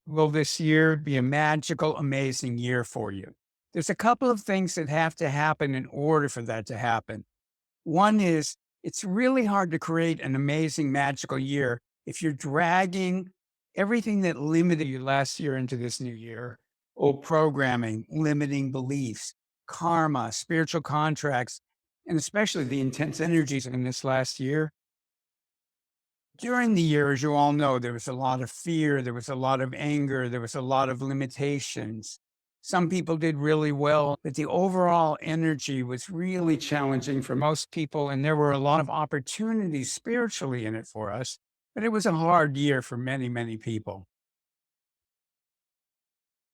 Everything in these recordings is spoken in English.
Will this year be a magical, amazing year for you? There's a couple of things that have to happen in order for that to happen. One is it's really hard to create an amazing, magical year if you're dragging everything that limited you last year into this new year. Old programming, limiting beliefs, karma, spiritual contracts, and especially the intense energies in this last year. During the year, as you all know, there was a lot of fear, there was a lot of anger, there was a lot of limitations. Some people did really well, but the overall energy was really challenging for most people. And there were a lot of opportunities spiritually in it for us, but it was a hard year for many, many people.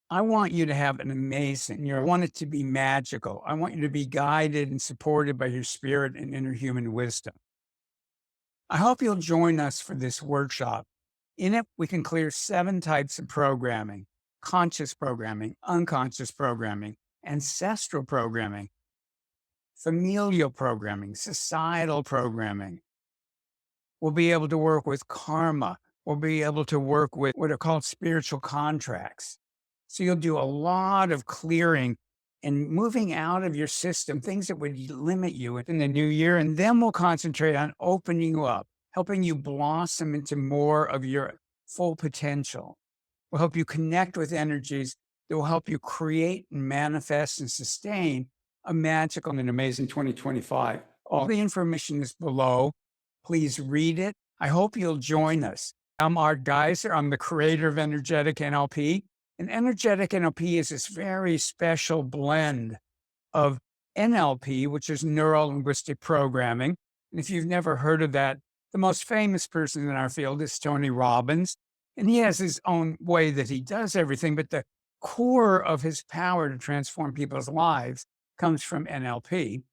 I want you to have an amazing year. I want it to be magical. I want you to be guided and supported by your spirit and inner human wisdom. I hope you'll join us for this workshop. In it, we can clear 7 types of programming: conscious programming, unconscious programming, ancestral programming, familial programming, societal programming. We'll be able to work with karma. We'll be able to work with what are called spiritual contracts. So you'll do a lot of clearing and moving out of your system, things that would limit you in the new year. And then we'll concentrate on opening you up, helping you blossom into more of your full potential. We'll help you connect with energies that will help you create and manifest and sustain a magical and amazing 2025. All the information is below. Please read it. I hope you'll join us. I'm Art Geyser. I'm the creator of Energetic NLP. And energetic NLP is this very special blend of NLP, which is neuro linguistic programming. And if you've never heard of that, the most famous person in our field is Tony Robbins. And he has his own way that he does everything, but the core of his power to transform people's lives comes from NLP.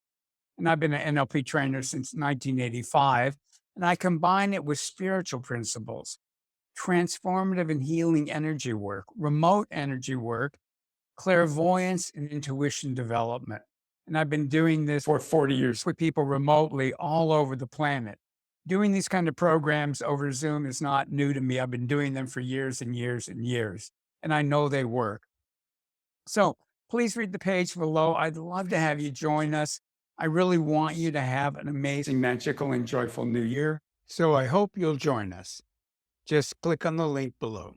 And I've been an NLP trainer since 1985. And I combine it with spiritual principles, transformative and healing energy work, remote energy work, clairvoyance, and intuition development. And I've been doing this for 40 years with people remotely all over the planet. Doing these kind of programs over Zoom is not new to me. I've been doing them for years and years and years, and I know they work. So please read the page below. I'd love to have you join us. I really want you to have an amazing, magical, and joyful new year. So I hope you'll join us. Just click on the link below.